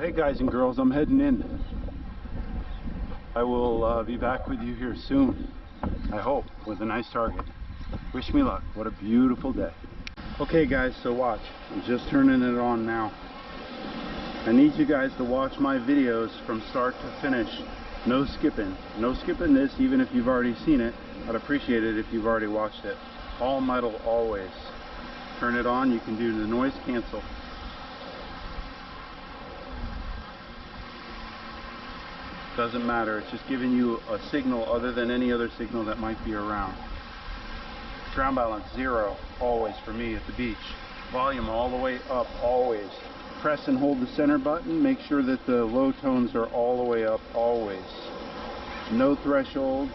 Hey guys and girls, I'm heading in. I will be back with you here soon, I hope, with a nice target. Wish me luck. What a beautiful day. Okay guys, so watch. I'm just turning it on now. I need you guys to watch my videos from start to finish. No skipping. No skipping this, even if you've already seen it. I'd appreciate it if you've already watched it. All metal always. Turn it on. You can do the noise cancel. Doesn't matter. It's just giving you a signal other than any other signal that might be around. Ground balance 0 always for me at the beach. Volume all the way up always. Press and hold the center button. Make sure that the low tones are all the way up always. No threshold.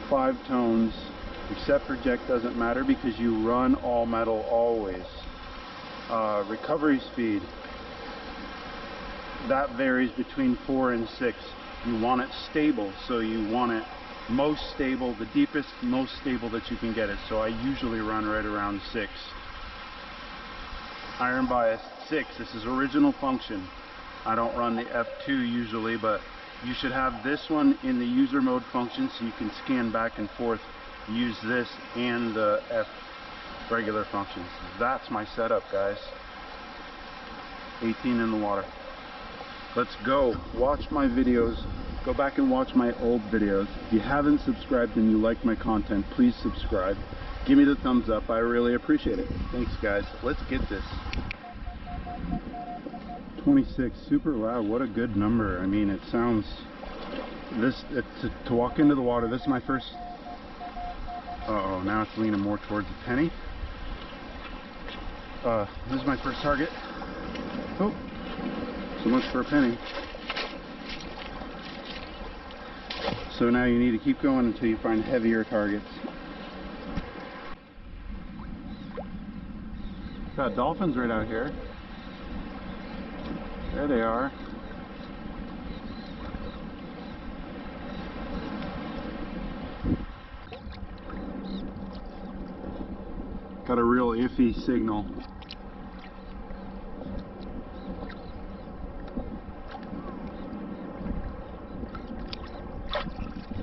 5 tones. Except project doesn't matter because you run all metal always. Recovery speed. That varies between 4 and 6. You want it stable, so you want it most stable, the deepest, most stable that you can get it. So I usually run right around 6. Iron bias 6. This is original function. I don't run the F2 usually, but you should have this one in the user mode function so you can scan back and forth. Use this and the F regular functions. That's my setup, guys. 18 in the water. Let's go. Watch my videos. Go back and watch my old videos. If you haven't subscribed and you like my content, please subscribe. Give me the thumbs up. I really appreciate it. Thanks, guys. Let's get this. 26, super loud. What a good number. I mean, it sounds... to walk into the water, this is my first... Uh-oh, now it's leaning more towards a penny. This is my first target. Oh, so much for a penny. So now you need to keep going until you find heavier targets. Got dolphins right out here. There they are. Got a real iffy signal.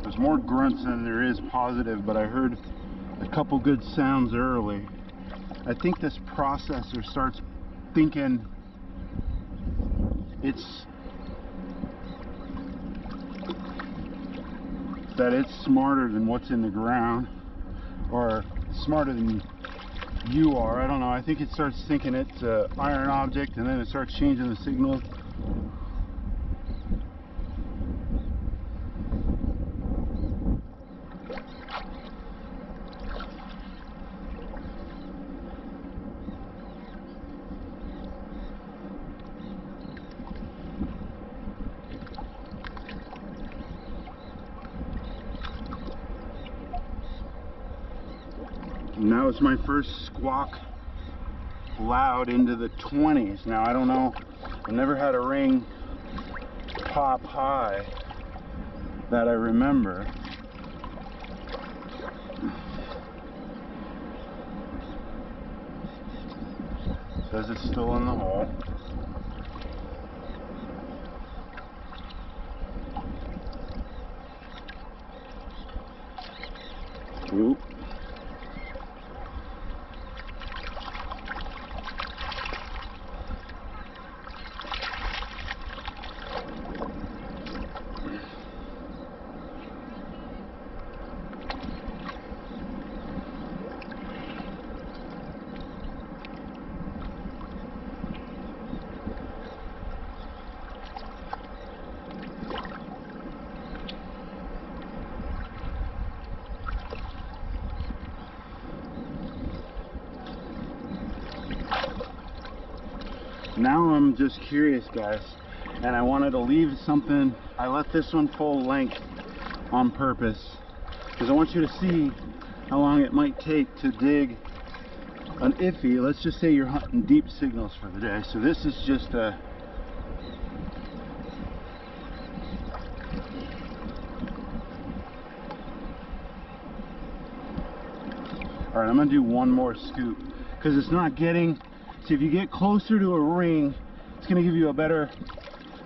There's more grunts than there is positive, but I heard a couple good sounds early. I think this processor starts thinking that it's smarter than what's in the ground, or smarter than you are. I don't know. I think it starts thinking it's an iron object, and then it starts changing the signal. Now it's my first squawk loud into the 20s. Now I don't know, I've never had a ring pop high that I remember. Says it's still in the hole. Oop. Now I'm just curious, guys, and I wanted to leave something. I let this one full length on purpose because I want you to see how long it might take to dig an iffy. Let's just say you're hunting deep signals for the day. So this is just a all right, I'm gonna do one more scoop because it's not getting. See, if you get closer to a ring, it's going to give you a better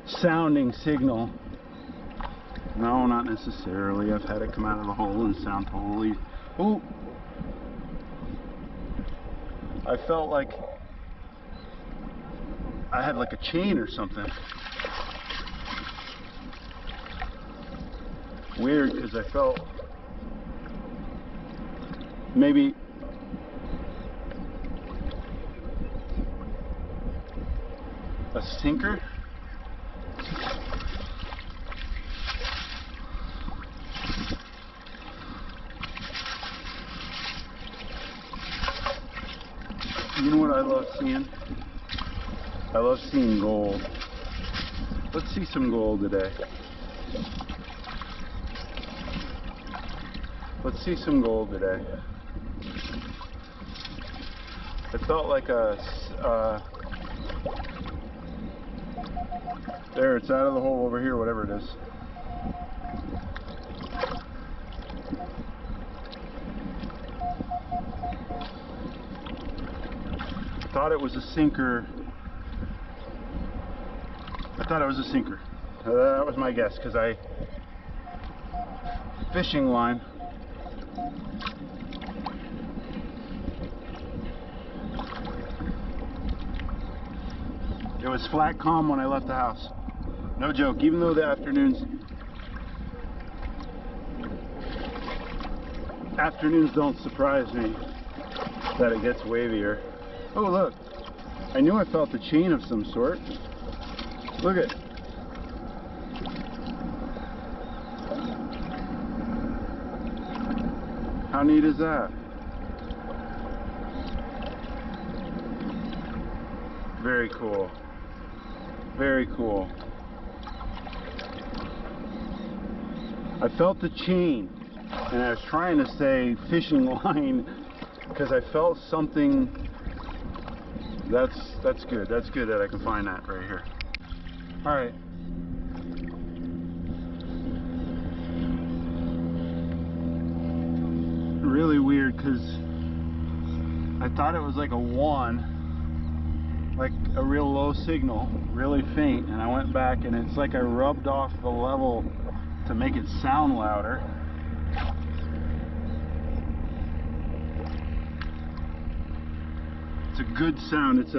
sounding signal. No, not necessarily. I've had it come out of the hole and sound totally... Oh! I felt like I had like a chain or something. Weird, because I felt maybe a sinker. You know what I love seeing? I love seeing gold. Let's see some gold today. Let's see some gold today. It felt like a... there, it's out of the hole over here, whatever it is. I thought it was a sinker. I thought it was a sinker. That was my guess, because fishing line. It was flat calm when I left the house. No joke, even though the afternoons don't surprise me that it gets wavier. Oh look, I knew I felt the chain of some sort. Look at, how neat is that? Very cool. Very cool. I felt the chain, and I was trying to say fishing line because I felt something. That's good. That's good that I can find that right here. All right. Really weird, because I thought it was like a 1, like a real low signal, really faint, and I went back and it's like I rubbed off the level to make it sound louder. It's a good sound. It's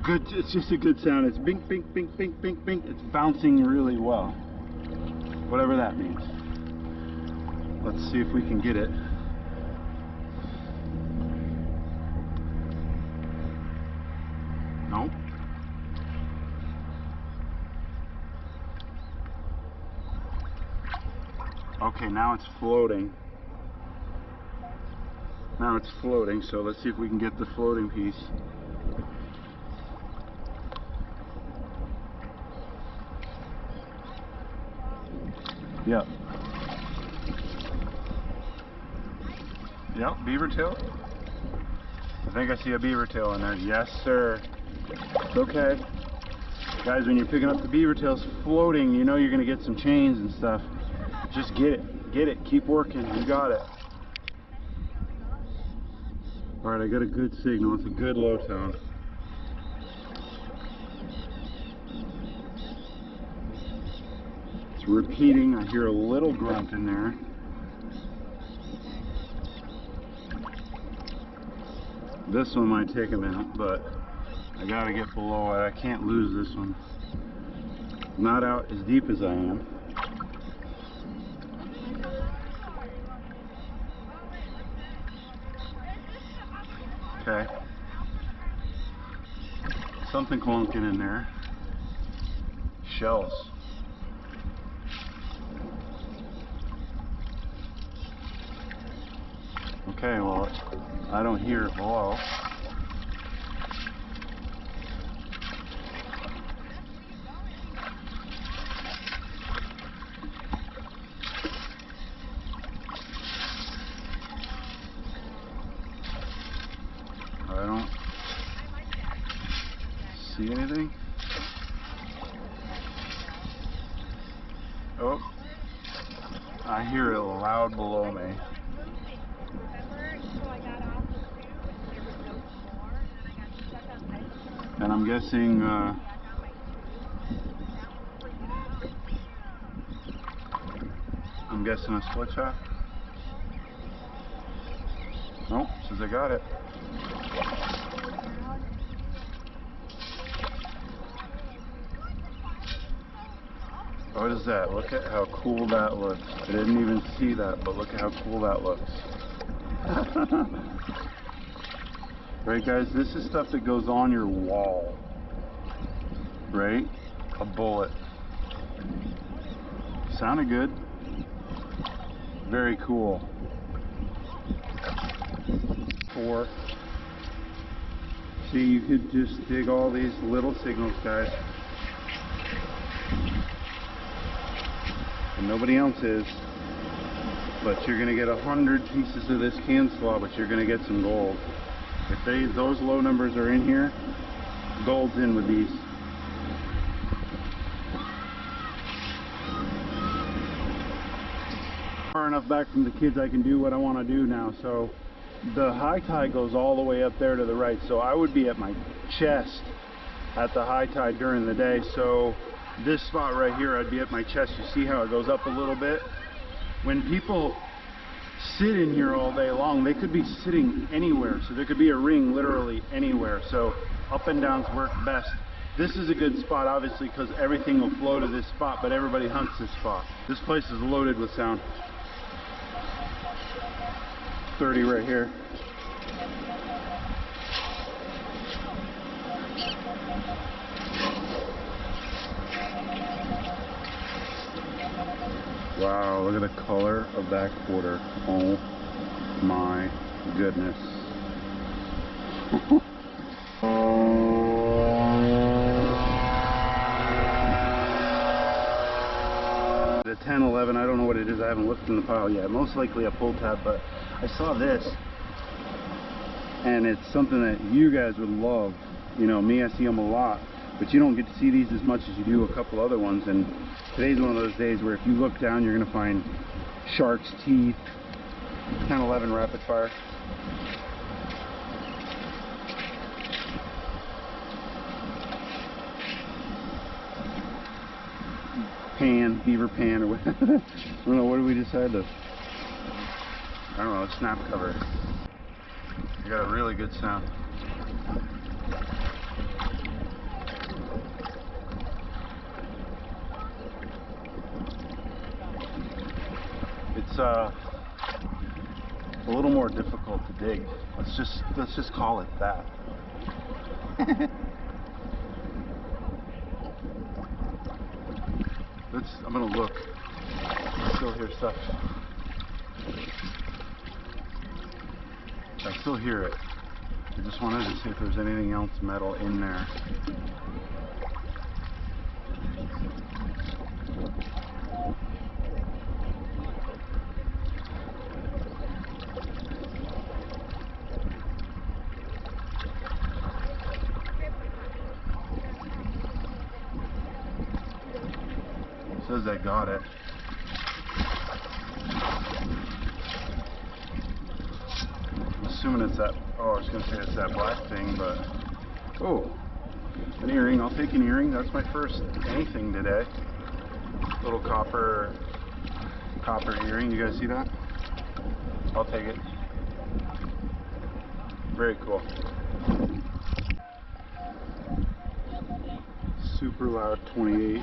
it's just a good sound. It's bink, bink, bink, bink, bink, bink. It's bouncing really well, whatever that means. Let's see if we can get it. Nope. Okay, now it's floating. Now it's floating, so let's see if we can get the floating piece. Yep. Yep, beaver tail. I think I see a beaver tail in there. Yes, sir. It's okay. Guys, when you're picking up the beaver tails floating, you know you're going to get some chains and stuff. Just get it. Get it. Keep working. You got it. Alright, I got a good signal. It's a good low tone. It's repeating. I hear a little grunt in there. This one might take a minute, but I gotta get below it. I can't lose this one. Not out as deep as I am. Okay. Something clunking in there. Shells. Okay, well, I don't hear it below. I don't see anything. Oh, I hear it loud below me. And and I'm guessing a split shot. Nope, says I got it. What is that? Look at how cool that looks. I didn't even see that, but look at how cool that looks. Right, guys, this is stuff that goes on your wall. Right? A bullet. Sounded good. Very cool. 4. See, you could just dig all these little signals, guys. And nobody else is. But you're gonna get 100 pieces of this can slaw, but you're gonna get some gold. If those low numbers are in here, gold's in with these. Far enough back from the kids, I can do what I want to do now. So the high tide goes all the way up there to the right, so I would be at my chest at the high tide during the day. So this spot right here, I'd be at my chest. You see how it goes up a little bit? When people sit in here all day long, they could be sitting anywhere, so there could be a ring literally anywhere. So up and downs work best. This is a good spot, obviously, because everything will flow to this spot, but everybody hunts this spot. This place is loaded with sound. 30 right here. Wow, look at the color of that quarter. Oh my goodness. The 10, 11, I don't know what it is. I haven't looked in the pile yet. Most likely a pull tab, but I saw this and it's something that you guys would love. You know, me, I see them a lot, but you don't get to see these as much as you do a couple other ones. And today's one of those days where if you look down, you're going to find shark's teeth. 10, 11 rapid fire. Pan, beaver pan, or what? I don't know, what did we decide to? I don't know, snap cover. I got a really good sound. It's a little more difficult to dig. Let's just call it that. I'm gonna look. I still hear stuff. I still hear it. I just wanted to see if there's anything else metal in there. Says I got it. I'm assuming it's that, oh, I was going to say it's that black thing, but, oh, an earring. I'll take an earring. That's my first anything today. Little copper earring. You guys see that? I'll take it. Very cool. Super loud 28.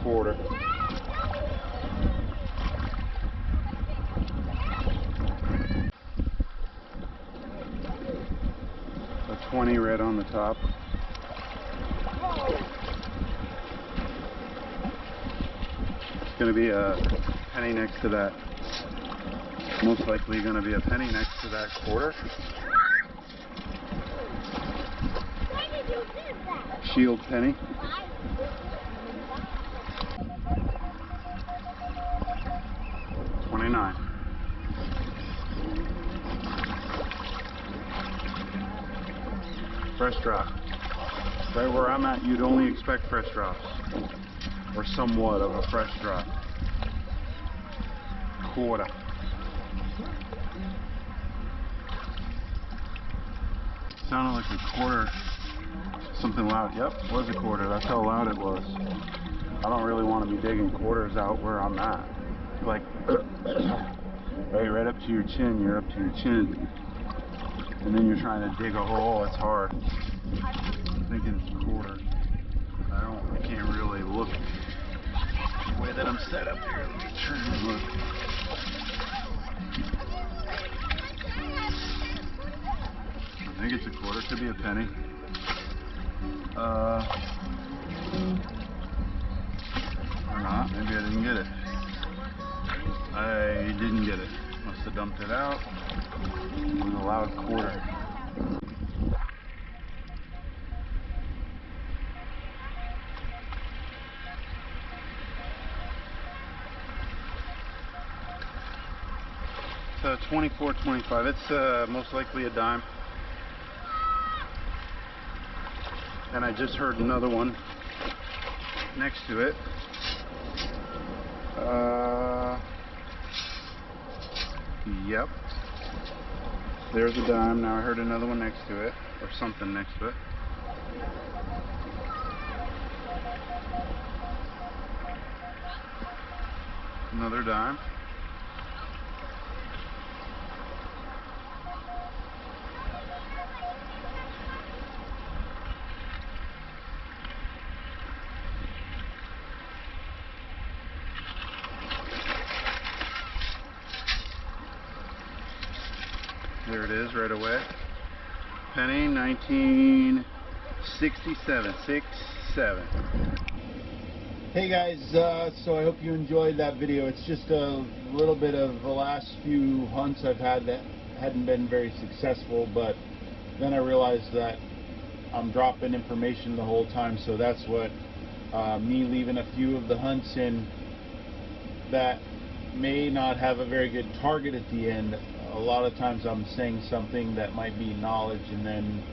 Quarter. A 20 red on the top. It's going to be a penny next to that. Most likely going to be a penny next to that quarter. Shield penny. fresh drop. Right where I'm at, you'd only expect fresh drops, or somewhat of a fresh drop. Quarter. Sounded like a quarter. Something loud. Yep, was a quarter. That's how loud it was. I don't really want to be digging quarters out where I'm at. Like, right up to your chin. You're up to your chin. And then you're trying to dig a hole. It's hard. I'm thinking it's a quarter. I can't really look the way that I'm set up here. Let me try and look. I think it's a quarter. Could be a penny. Or not. Maybe I didn't get it. I didn't get it. Must have dumped it out. It was a loud quarter. It's 24.25. It's most likely a dime. And I just heard another one next to it. Yep. There's a dime. Now I heard another one next to it, or something next to it. Another dime. There it is right away. Penny, 1967, 67. Hey guys, so I hope you enjoyed that video. It's just a little bit of the last few hunts I've had that hadn't been very successful, but then I realized that I'm dropping information the whole time, so that's what me leaving a few of the hunts in that may not have a very good target at the end. A lot of times I'm saying something that might be knowledge, and then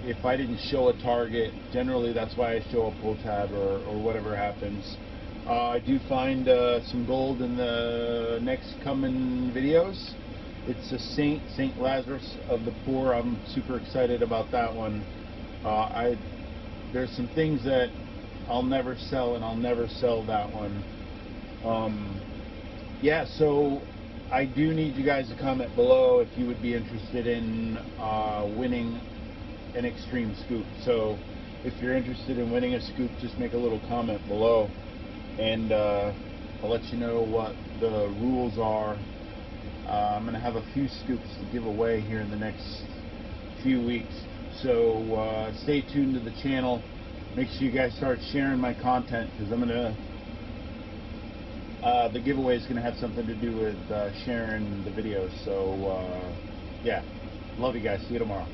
if I didn't show a target, generally that's why I show a pull tab or whatever happens. I do find some gold in the next coming videos. It's a Saint Lazarus of the Poor. I'm super excited about that one. There's some things that I'll never sell, and I'll never sell that one. Yeah, so I do need you guys to comment below if you would be interested in winning an Xtreme scoop. So if you're interested in winning a scoop, just make a little comment below, and I'll let you know what the rules are. I'm going to have a few scoops to give away here in the next few weeks, so stay tuned to the channel. Make sure you guys start sharing my content, because I'm going to the giveaway is going to have something to do with sharing the videos. So yeah, love you guys. See you tomorrow.